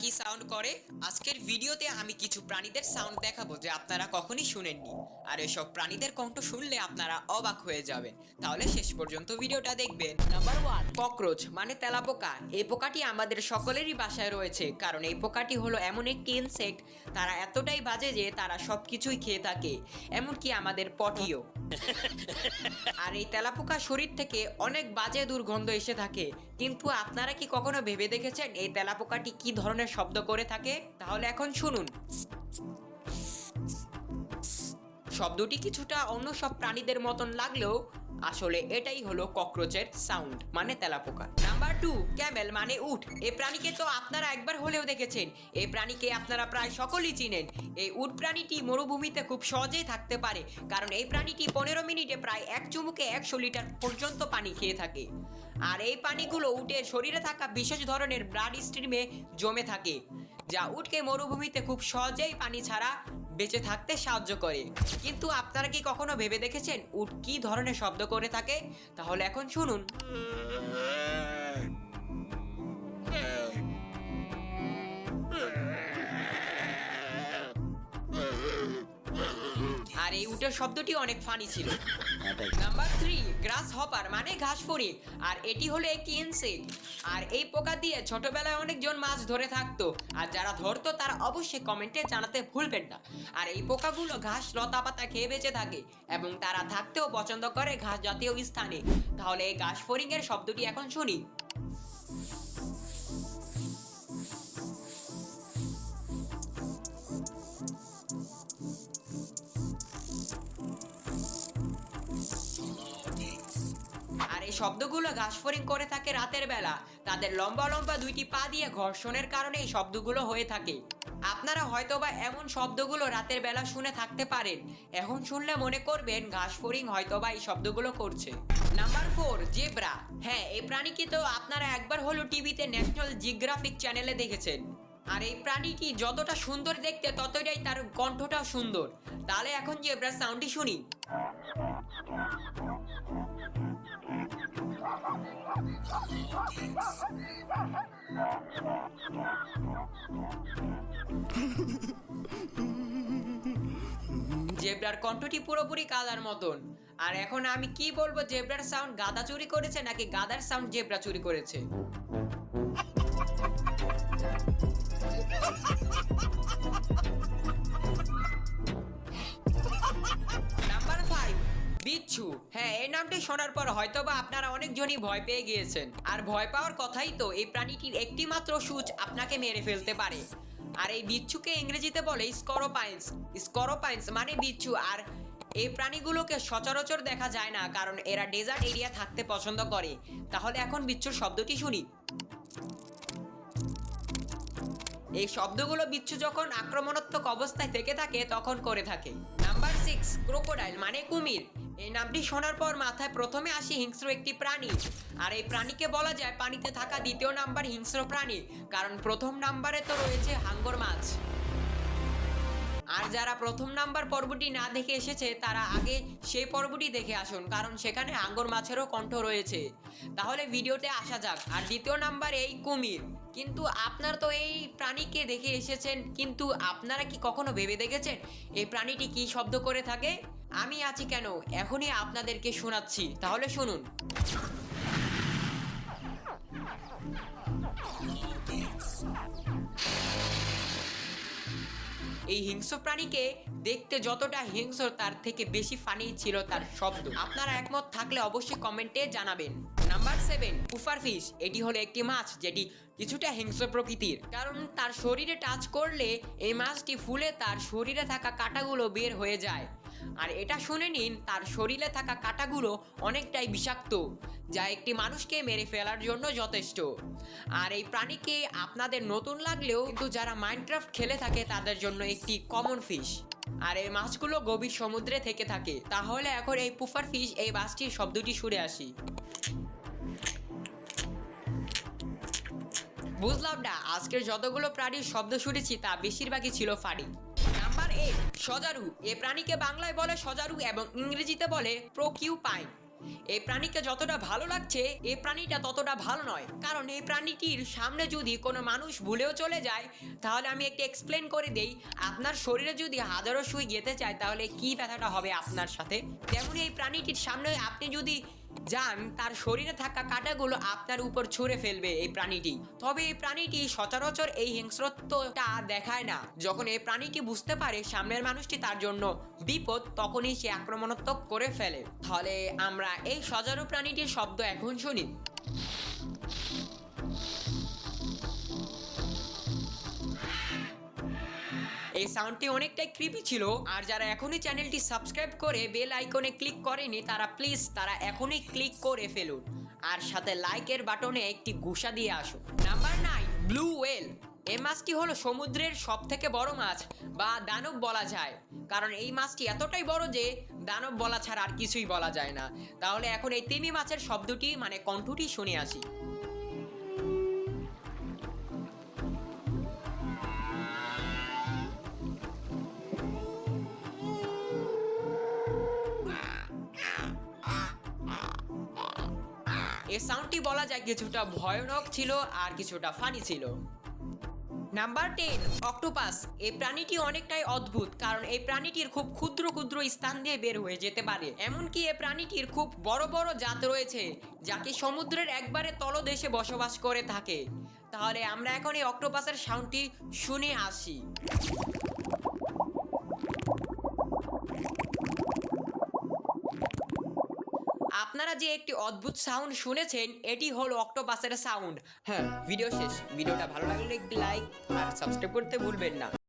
কি সাউন্ড করে? আজকের ভিডিওতে আমি কিছু প্রাণীদের সাউন্ড দেখাবো যে আপনারা কখনই শুনেননি। আর এসব প্রাণীদের কণ্ঠ শুনলে আপনারা অবাক হয়ে যাবেন। তাহলে শেষ পর্যন্ত ভিডিওটা দেখবেন। নাম্বার 1, ককরোচ মানে তেলাপোকা। এই পোকাটি আমাদের সকলেরই বাসায় রয়েছে, কারণ এই পোকাটি হলো এমন একটি ইনসেক্ট, তারা এতটাই বাজে যে তারা সবকিছুই খেয়ে থাকে, এমনকি আমাদের পটিও। আর এই তেলাপোকা শরীর থেকে অনেক বাজে দুর্গন্ধ এসে থাকে। কিন্তু আপনারা কি কখনো ভেবে দেখেছেন এই তেলাপোকাটি কি ধরনের শব্দ করে থাকে? তাহলে এখন শুনুন। শব্দটি কিছুটা অন্য সব প্রাণীদের মতন লাগলেও আসলে এটাই হলো ককরোচের সাউন্ড মানে তেলাপোকা। নাম্বার 2, ক্যামেল মানে উট। এই প্রাণীকে তো আপনারা একবার হলেও দেখেছেন। এই প্রাণীকে আপনারা প্রায় সকলেই চিনেন। এই উট প্রাণীটি মরুভূমিতে খুব সহজেই থাকতে পারে, কারণ এই প্রাণীটি 15 মিনিটে প্রায় এক চুমুকে 100 লিটার পর্যন্ত পানি খেয়ে থাকে। আর এই পানিগুলো উটের শরীরে থাকা বিশেষ ধরনের ব্লাড স্ট্রিমে জমে থাকে, যা উটকে মরুভূমিতে খুব সহজেই পানি ছাড়া বেঁচে থাকতে সাহায্য করে। কিন্তু আপনারা কি কখনো ভেবে দেখেছেন উট কি ধরনের শব্দ করে থাকে? তাহলে এখন শুনুন। আর এই উটের শব্দটি অনেক ফানি ছিল। নাম্বার 3, গ্রাস হপার মানে ঘাসফড়িং। আর এটি হলো একটি ইনসেক্ট। আর এই পোকা দিয়ে ছোটবেলায় অনেকজন মাছ ধরে থাকতো। আর যারা ধরতো তারা অবশ্যই কমেন্টে জানাতে ভুলবেন না। আর এই পোকাগুলো ঘাস লতা পাতা খেয়ে বেঁচে থাকে এবং তারা থাকতেও পছন্দ করে ঘাস জাতীয় স্থানে। তাহলে এই ঘাসফড়িং এর শব্দটি এখন শুনি। আর এই শব্দগুলো ঘাসফড়িং করে থাকে রাতের বেলা। তাদের লম্বা লম্বা 2টি পা দিয়ে ঘর্ষণের কারণে এই শব্দগুলো হয়ে থাকে। আপনারা হয়তোবা এমন শব্দগুলো রাতের বেলা শুনে থাকতে পারেন। এখন শুনলে মনে করবেন ঘাসফড়িং হয়তোবা এই শব্দগুলো করছে। Number 4, zebra. হ্যাঁ, এই প্রাণীকে তো আপনারা একবার হলো টিভিতে ন্যাশনাল জিওগ্রাফিক চ্যানেলে দেখেছেন। আর এই প্রাণীটি যতটা সুন্দর দেখতে ততটাই তার কণ্ঠটাও সুন্দর। তাহলে এখন জেব্রার সাউন্ডটি শুনি। জেব্রার কণ্ঠটি পুরোপুরি গাধার মতন। আর এখন আমি কি বলবো, জেব্রার সাউন্ড গাধা চুরি করেছে নাকি গাধার সাউন্ড জেব্রা চুরি করেছে? নাম্বার 5, বিচ্ছু। হ্যাঁ, এই নামটি শোনার পর হয়তোবা আপনারা অনেকজনই ভয় পেয়ে গিয়েছেন। আর ভয় পাওয়ার কথাই তো, এই প্রাণীটির একটি মাত্র সূচ আপনাকে মেরে ফেলতে পারে। আর এই বিচ্ছুকে ইংরেজিতে বলে স্করপাইন্স। স্করপাইন্স মানে বিচ্ছু। আর এই প্রাণীগুলোকে সচরাচর দেখা যায় না, কারণ এরা ডেজার্ট এরিয়া থাকতে পছন্দ করে। তাহলে এখন বিচ্ছুর শব্দটি শুনি। এই শব্দগুলো বিচ্ছু যখন আক্রমণাত্মক অবস্থায় থেকে থাকে তখন করে থাকে। নাম্বার 6, ক্রোকোডাইল মানে কুমির। এই নামটি শোনার পর মাথায় প্রথমে আসে হিংস্র একটি প্রাণী। আর এই প্রাণীকে বলা যায় পানিতে থাকা 2য় নাম্বার হিংস্র প্রাণী, কারণ প্রথম নাম্বারে তো রয়েছে হাঙ্গর মাছ। আর যারা প্রথম নাম্বার পর্বটি না দেখে এসেছে তারা আগে সেই পর্বটি দেখে আসুন, কারণ সেখানে হাঙ্গর মাছেরও কণ্ঠ রয়েছে। তাহলে ভিডিওতে আসা যাক। আর 2য় নাম্বার এই কুমির। কিন্তু আপনারা তো এই প্রাণীকে দেখে এসেছেন, কিন্তু আপনারা কি কখনো ভেবে দেখেছেন এই প্রাণীটি কি শব্দ করে থাকে? আমি আছি কেন, এখনই আপনাদেরকে শোনাচ্ছি। তাহলে শুনুন। এই হিংস্র প্রাণীকে দেখতে যতটা হিংস্র তার থেকে বেশি ফানি ছিল তার শব্দ। আপনারা একমত থাকলে অবশ্যই কমেন্টে জানাবেন। Number 7, puffer fish. এটি হলো একটি মাছ যেটি কিছুটা হিংস্র প্রকৃতির, কারণ তার শরীরে টাচ করলে এই মাছটি ফুলে তার শরীরে থাকা কাঁটাগুলো বের হয়ে যায়। আর এটা শুনে নিন, তার শরীরে থাকা কাঁটাগুলো অনেকটাই বিষাক্ত, যা একটি মানুষকে মেরে ফেলার জন্য যথেষ্ট। আর এই প্রাণীকে আপনাদের নতুন লাগলেও কিন্তু যারা মাইনক্রাফট খেলে থাকে তাদের জন্য একটি কমন ফিশ। আর এই মাছগুলো গভীর সমুদ্রে থেকে থাকে। তাহলে এখন এই পুফার ফিশ এই মাছটির শব্দটি শুনে আসি। বুঝলাম না, আজকের যতগুলো প্রাণীর শব্দ শুনেছি তা বেশিরভাগই ছিল ফানি। নাম্বার 8, সজারু। এ প্রাণীকে বাংলায় বলে সজারু এবং ইংরেজিতে বলে প্রকিউপাইন। এই প্রাণীকে যতটা ভালো লাগছে এই প্রাণীটা ততটা ভালো নয়, কারণ এই প্রাণীটির সামনে যদি কোনো মানুষ ভুলেও চলে যায়, তাহলে আমি একটু এক্সপ্লেন করে দেই। আপনার শরীরে যদি হাজারো সুই গেঁথে যায় তাহলে কি ব্যথাটা হবে আপনার সাথে, তেমনি এই প্রাণীটির সামনে আপনি যদি যান, তার শরীরে থাকা কাঁটাগুলো আপনার উপর ছুঁড়ে ফেলবে এই প্রাণীটি। তবে এই প্রাণীটি সচরাচর এই হিংস্রত্বটা দেখায় না। যখন এই প্রাণীটি বুঝতে পারে সামনের মানুষটি তার জন্য বিপদ, তখনই সে আক্রমণাত্মক করে ফেলে। তাহলে আমরা এই সজারু প্রাণীটির শব্দ এখন শুনি। এই সাউন্ডটি অনেকটাই ক্রিপি ছিল, আর যারা এখনই চ্যানেলটি সাবস্ক্রাইব করে বেল আইকনে ক্লিক করেনি তারা এখনই ক্লিক করে ফেলুন, আর সাথে লাইকের বাটনে একটি ঘুষা দিয়ে আসুন। Number 9, blue whale. এই মাছটি হলো সমুদ্রের সব থেকে বড় মাছ বা দানব বলা যায়, কারণ এই মাছটি এতটাই বড় যে দানব বলা ছাড়া আর কিছুই বলা যায় না। তাহলে এখন এই তিমি মাছের শব্দটি মানে কণ্ঠটি শুনে আসি। এই সাউন্ডটি বলা যায় কিছুটা ভয়ানক ছিল আর কিছুটা ফানি ছিল। Number 10, octopus. এই প্রাণীটি অনেকটাই অদ্ভুত, কারণ এই প্রাণীটির খুব ক্ষুদ্র ক্ষুদ্র স্থান দিয়ে বের হয়ে যেতে পারে। এমনকি এই প্রাণীটির খুব বড় বড় জাত রয়েছে, যাকে সমুদ্রের একবারে তলদেশে বসবাস করে থাকে। তাহলে আমরা এখন এই অক্টোপাসের সাউন্ডটি শুনে আসি। আপনারা যে একটি অদ্ভুত সাউন্ড শুনেছেন, এটি হলো অক্টোপাসের সাউন্ড। হ্যাঁ, ভিডিও শেষ। ভিডিওটা ভালো লাগলে একটি লাইক আর সাবস্ক্রাইব করতে ভুলবেন না।